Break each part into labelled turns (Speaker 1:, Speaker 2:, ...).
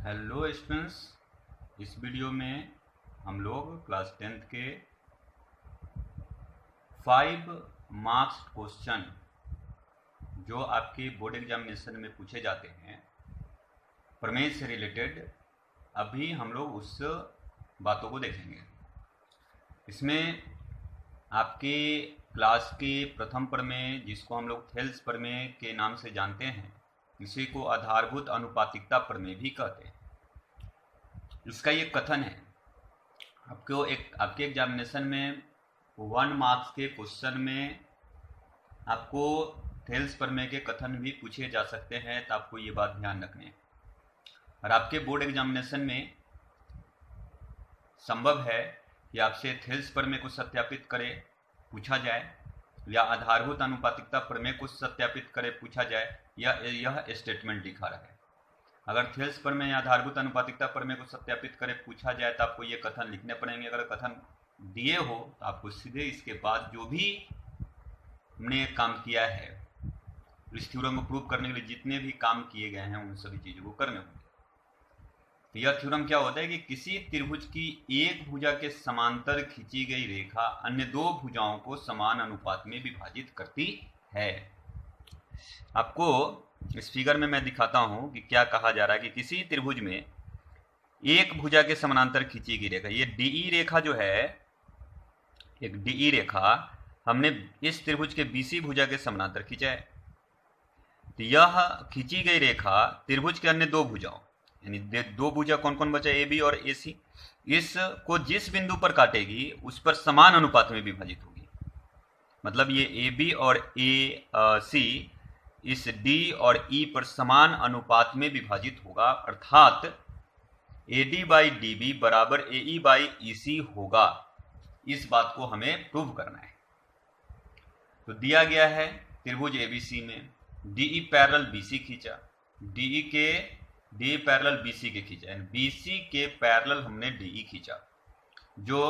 Speaker 1: Hello students, इस video में हम लोग क्लास 10th के 5 मार्क्स क्वेश्चन जो आपके बोर्ड एग्जामिनेशन में पूछे जाते हैं प्रमेय से रिलेटेड, अभी हम लोग उस बातों को देखेंगे। इसमें आपके क्लास के प्रथम प्रमेय, जिसको हम लोग थेल्स प्रमेय के नाम से जानते हैं, इसी को आधारभूत अनुपातिकता प्रमेय भी कहते हैं। इसका ये कथन है, आपके एग्जामिनेशन में 1 मार्क्स के क्वेश्चन में आपको थेल्स प्रमेय के कथन भी पूछे जा सकते हैं, तो आपको ये बात ध्यान रखनी है। और आपके बोर्ड एग्जामिनेशन में संभव है कि आपसे थेल्स प्रमेय को सत्यापित करे पूछा जाए, या आधारभूत अनुपातिकता प्रमेय को सत्यापित करे पूछा जाए, या यह स्टेटमेंट लिखा रहे। अगर थेल्स प्रमेय या आधारभूत अनुपातिकता प्रमेय को सत्यापित करे पूछा जाए तो आपको ये कथन लिखने पड़ेंगे। अगर कथन दिए हो तो आपको सीधे इसके बाद जो भी हमने काम किया है, इस थ्योरम को प्रूव करने के लिए जितने भी काम किए गए हैं उन सभी चीज़ों को करने होंगे। तो यह थ्योरम क्या होता है कि किसी त्रिभुज की एक भुजा के समांतर खींची गई रेखा अन्य दो भुजाओं को समान अनुपात में विभाजित करती है। आपको इस फिगर में मैं दिखाता हूं कि क्या कहा जा रहा है कि किसी त्रिभुज में एक भुजा के समानांतर खींची गई रेखा, ये डीई रेखा जो है, एक डीई रेखा हमने इस त्रिभुज के बीसी भुजा के समानांतर खींचा है। तो यह खींची गई रेखा त्रिभुज के अन्य दो भुजाओं, यानी दो भुजा कौन कौन बचा, ए बी और ए सी, इसको जिस बिंदु पर काटेगी उस पर समान अनुपात में विभाजित होगी। मतलब ये ए बी और ए सी इस D और E पर समान अनुपात में विभाजित होगा, अर्थात AD बाई DB बराबर AE बाई EC होगा। इस बात को हमें प्रूव करना है। तो दिया गया है त्रिभुज ABC में DE पैरेलल BC खींचा, DE पैरेलल BC के खींचा, BC के पैरेलल हमने DE खींचा, जो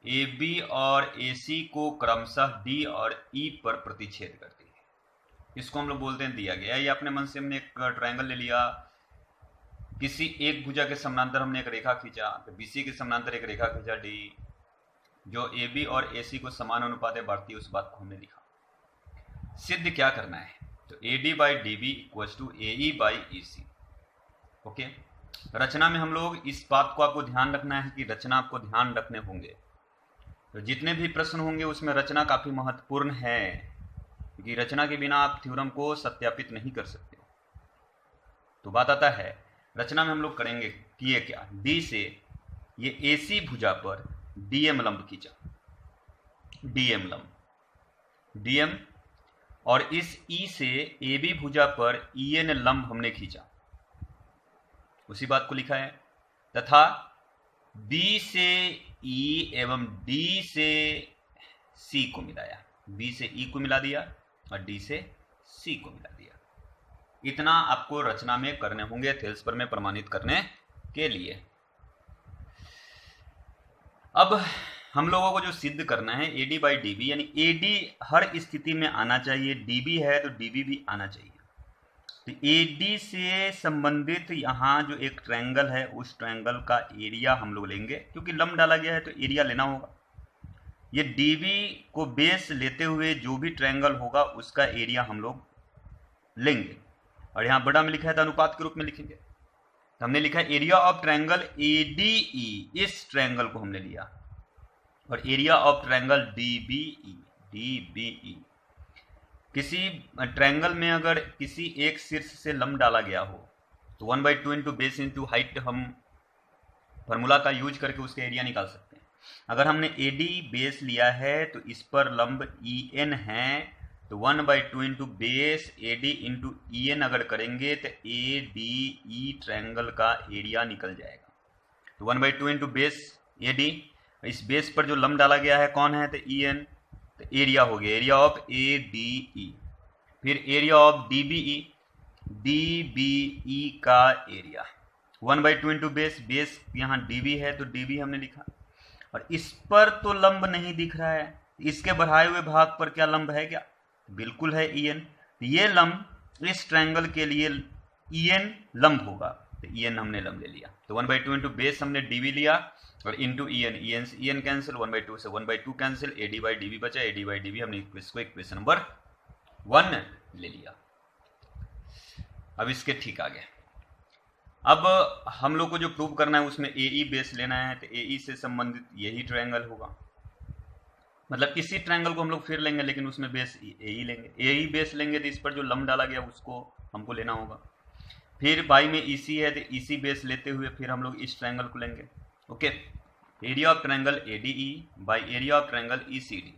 Speaker 1: AB और AC को क्रमशः D और E पर प्रतिच्छेद करती है। इसको हम लोग बोलते हैं दिया गया। ये अपने मन से हमने एक ट्रायंगल ले लिया, किसी एक भुजा के समानांतर हमने एक रेखा खींचा, तो BC के समानांतर एक रेखा खींचा D, जो AB और AC को समान अनुपात में बांटती है, उस बात को हमने लिखा। सिद्ध क्या करना है, तो AD by DB equals to AE by EC। Okay, रचना में हम लोग इस बात को आपको ध्यान रखना है कि रचना आपको ध्यान रखने होंगे। तो जितने भी प्रश्न होंगे उसमें रचना काफी महत्वपूर्ण है, क्योंकि रचना के बिना आप थ्योरम को सत्यापित नहीं कर सकते। तो बात आता है, रचना में हम लोग करेंगे किए क्या, डी से ये AC भुजा पर DM लंब खींचा, DM लंब DM, और इस E से AB भुजा पर EN लंब हमने खींचा, उसी बात को लिखा है। तथा B से E एवं D से C को मिलाया, B से E को मिला दिया और D से C को मिला दिया। इतना आपको रचना में करने होंगे थेल्स प्रमेय प्रमाणित करने के लिए। अब हम लोगों को जो सिद्ध करना है AD बाई DB, यानी AD हर स्थिति में आना चाहिए, DB है तो DB भी आना चाहिए। तो AD से संबंधित यहाँ जो एक ट्रायंगल है, उस ट्रायंगल का एरिया हम लोग लेंगे, क्योंकि लंब डाला गया है तो एरिया लेना होगा। ये DB को बेस लेते हुए जो भी ट्रायंगल होगा उसका एरिया हम लोग लेंगे, और यहाँ बड़ा में लिखा है तो अनुपात के रूप में लिखेंगे। तो हमने लिखा है एरिया ऑफ ट्रायंगल ADE, इस ट्रायंगल को हमने लिया, और एरिया ऑफ ट्रायंगल DBE। किसी ट्रायंगल में अगर किसी एक शीर्ष से लंब डाला गया हो तो 1/2 इंटू बेस इंटू हाइट हम फॉर्मूला का यूज करके उसका एरिया निकाल सकते हैं। अगर हमने AD बेस लिया है तो इस पर लंब EN है, तो 1/2 into base AD into EN अगर करेंगे तो ADE ट्रायंगल का एरिया निकल जाएगा। तो 1/2 इंटू बेस AD, इस बेस पर जो लंब डाला गया है कौन है, तो EN, तो एरिया हो गया एरिया ऑफ ADE। फिर एरिया ऑफ DBE का एरिया 1/2 इंटू बेस यहाँ DB है तो DB हमने लिखा, और इस पर तो लंब नहीं दिख रहा है, इसके बढ़ाए हुए भाग पर क्या लंब है, क्या बिल्कुल है EN। ये लंब इस ट्रायंगल के लिए EN लंब होगा, तो en हमने लंब ले लिया, तो 1/2 इंटू बेस हमने dv लिया और इंटू en कैंसिल, 1/2 से 1/2 कैंसिल, ad/dv बचा, ad/dv हमने इसको इक्वेशन नंबर 1 ले लिया। अब इसके ठीक आगे अब हम लोग को जो प्रूव करना है उसमें AE बेस लेना है, तो AE से संबंधित यही ट्रायंगल होगा, मतलब इसी ट्रायंगल को हम लोग फिर लेंगे लेकिन उसमें बेस AE लेंगे। AE बेस लेंगे तो इस पर जो लंब डाला गया उसको हमको लेना होगा। फिर बाई में EC है तो EC बेस लेते हुए फिर हम लोग इस ट्रायंगल को लेंगे। Okay, area of triangle ADE by area of triangle ECD,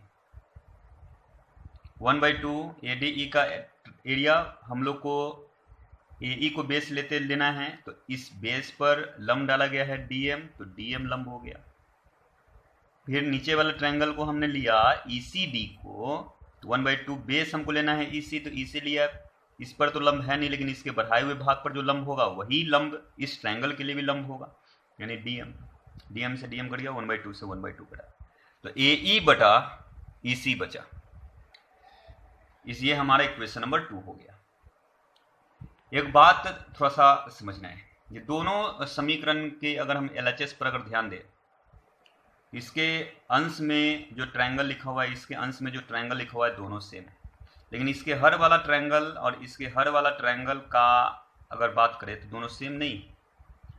Speaker 1: 1/2 ADE का एरिया हम लोग को AE को बेस लेना है, तो इस बेस पर लंब डाला गया है DM, तो DM लंब हो गया। फिर नीचे वाला ट्रायंगल को हमने लिया ECD को, तो 1/2 बेस हमको लेना है EC, तो EC लिया, इस पर तो लंब है नहीं लेकिन इसके बढ़ाए हुए भाग पर जो लंब होगा वही लंब इस ट्रायंगल के लिए भी लंब होगा, यानी DM से DM कट गया, 1/2 से 1/2 कटा, तो AE बटा EC बचा, इसलिए हमारा इक्वेशन नंबर 2 हो गया। एक बात थोड़ा सा समझना है, ये दोनों समीकरण के अगर हम LHS पर अगर ध्यान दें, इसके अंश में जो ट्रायंगल लिखा हुआ है, इसके अंश में जो ट्रायंगल लिखा हुआ है, दोनों सेम है, लेकिन इसके हर वाला ट्रायंगल और इसके हर वाला ट्रायंगल का अगर बात करें तो दोनों सेम नहीं,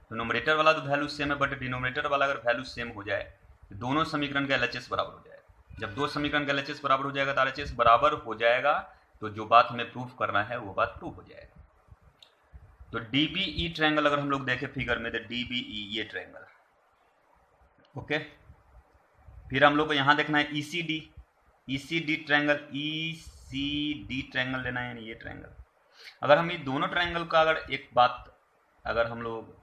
Speaker 1: तो नोमरेटर वाला तो वैल्यू सेम है, बट डिनोमिनेटर वाला अगर वैल्यू सेम हो जाए तो दोनों समीकरण का LHS बराबर हो जाएगा। जब दो समीकरण का LHS बराबर हो जाएगा तो RHS बराबर हो जाएगा, तो जो बात हमें प्रूफ करना है वो बात प्रूफ हो जाएगा। तो DBE ट्रायंगल अगर हम लोग देखें फिगर में, तो DBE ये ट्रायंगल, ओके। फिर हम लोग को यहाँ देखना है ECD ट्रायंगल, ECD ट्रायंगल लेना है, यानी ये ट्रायंगल। अगर हम ये दोनों ट्रायंगल का अगर एक बात अगर हम लोग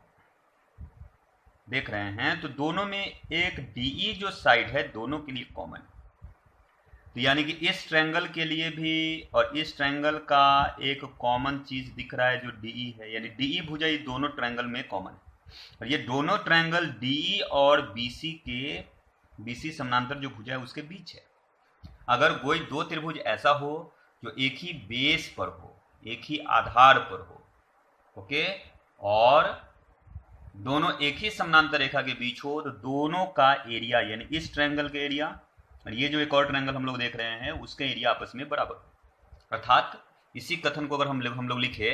Speaker 1: देख रहे हैं, तो दोनों में एक DE जो साइड है दोनों के लिए कॉमन, तो यानी कि इस ट्रायंगल के लिए भी और इस ट्रायंगल का एक कॉमन चीज दिख रहा है जो DE है, यानी DE भुजा ये दोनों ट्रायंगल में कॉमन है, और ये दोनों ट्रायंगल DE और BC समानांतर जो भुजा है उसके बीच है। अगर कोई दो त्रिभुज ऐसा हो जो एक ही बेस पर हो, एक ही आधार पर हो, ओके, और दोनों एक ही समानांतर रेखा के बीच हो, तो दोनों का एरिया यानी इस ट्रायंगल का एरिया और ये जो एक और ट्रायंगल हम लोग देख रहे हैं उसके एरिया आपस में बराबर हो। अर्थात इसी कथन को अगर हम लोग लिखे,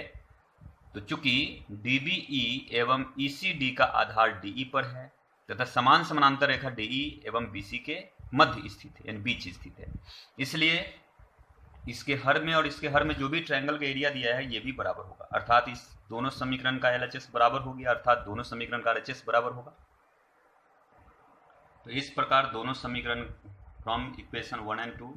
Speaker 1: तो चूंकि DBE एवं ECD का आधार DE पर है तथा समान समानांतर रेखा DE एवं BC के मध्य स्थित है, यानी बीच स्थित है, इसलिए इसके हर में और इसके हर में जो भी ट्रायंगल का एरिया दिया है ये भी बराबर होगा। अर्थात इस दोनों समीकरण का LHS बराबर हो गया, अर्थात दोनों समीकरण का RHS बराबर होगा। तो इस प्रकार दोनों समीकरण from equation 1 and 2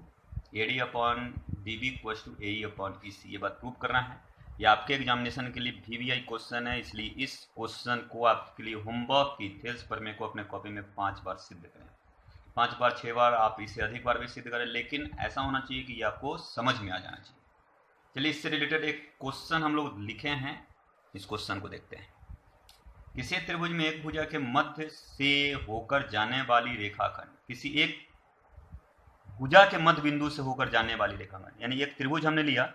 Speaker 1: AD upon DB equals to AE upon EC, ये बात प्रूव करना है। ये आपके एग्जामिनेशन के लिए VVI क्वेश्चन है, इसलिए इस क्वेश्चन को आपके लिए होमवर्क की थेल्स प्रमेय को अपने कॉपी में 5 बार सिद्ध करें, 5 बार 6 बार, आप इसे अधिक बार भी सिद्ध करें, लेकिन ऐसा होना चाहिए कि आपको समझ में आ जाना चाहिए। चलिए इससे रिलेटेड एक क्वेश्चन हम लोग लिखे हैं, इस क्वेश्चन को देखते हैं। किसी त्रिभुज में एक भुजा के मध्य से होकर जाने वाली रेखाखंड, किसी एक भुजा के मध्य बिंदु से होकर जाने वाली रेखाखंड, यानी एक त्रिभुज हमने लिया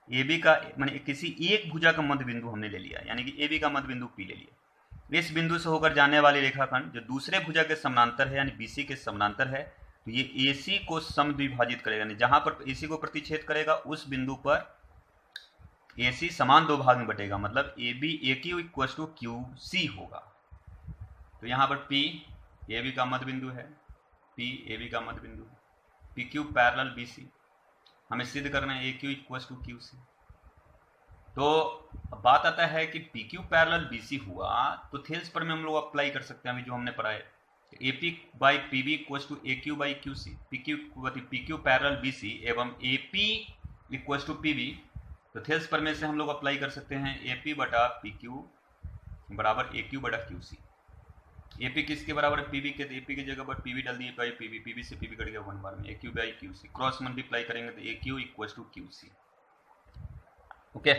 Speaker 1: AB का, माने किसी एक भुजा का मध्य बिंदु हमने ले लिया, यानी कि AB का मध्य बिंदु P ले लिया। इस बिंदु से होकर जाने वाली रेखाखंड जो दूसरे भुजा के समानांतर है यानी BC के समानांतर है, तो ये AC को समद्विभाजित करेगा, यानी जहां पर AC को प्रतिच्छेद करेगा उस बिंदु पर AC समान दो भाग में बटेगा, मतलब AQ इक्वल टू QC होगा। तो यहाँ पर P AB का मध्य बिंदु है, P AB का मध्य बिंदु है, PQ पैरेलल BC, हमें सिद्ध करना है AQ इक्वल टू QC। तो बात आता है कि PQ पैरेलल BC हुआ तो थेल्स पर में हम लोग अप्लाई कर सकते हैं, अभी जो हमने पढ़ा है AP by PB equal to AQ by QC, PQ parallel BC एवं AP इक्वल टू PB, तो थेल्स पर में से हम लोग अप्लाई कर सकते हैं AP बटा PQ बराबर AQ बटा QC। AP किसके बराबर है? PB के, तो AP की जगह पर PB डाल दिए बाई PB, PB से PB कट गया 1 बार में, AQ by QC, cross multiply करेंगे तो AQ equal to QC, okay,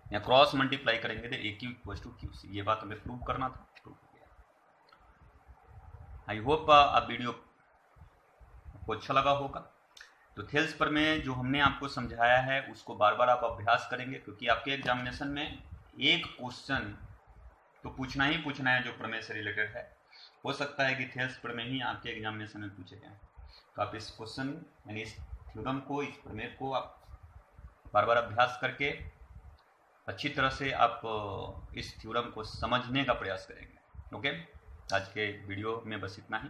Speaker 1: या क्रॉस मल्टीप्लाई करेंगे तो AQ इक्वल टू QC। ये बात हमें प्रूव करना था, प्रूव हो गया। आई होप आप वीडियो आपको अच्छा लगा होगा। तो थेल्स पर में जो हमने आपको समझाया है उसको बार बार आप अभ्यास करेंगे, क्योंकि आपके एग्जामिनेशन में एक क्वेश्चन तो पूछना ही पूछना है जो प्रमेय से रिलेटेड है। हो सकता है कि थेल्स प्रमेय ही आपके एग्जामिनेशन में पूछे जाएं, तो आप इस क्वेश्चन यानी इस थ्योरम को, इस प्रमेय को आप बार बार अभ्यास करके अच्छी तरह से आप इस थ्योरम को समझने का प्रयास करेंगे। ओके, आज के वीडियो में बस इतना ही।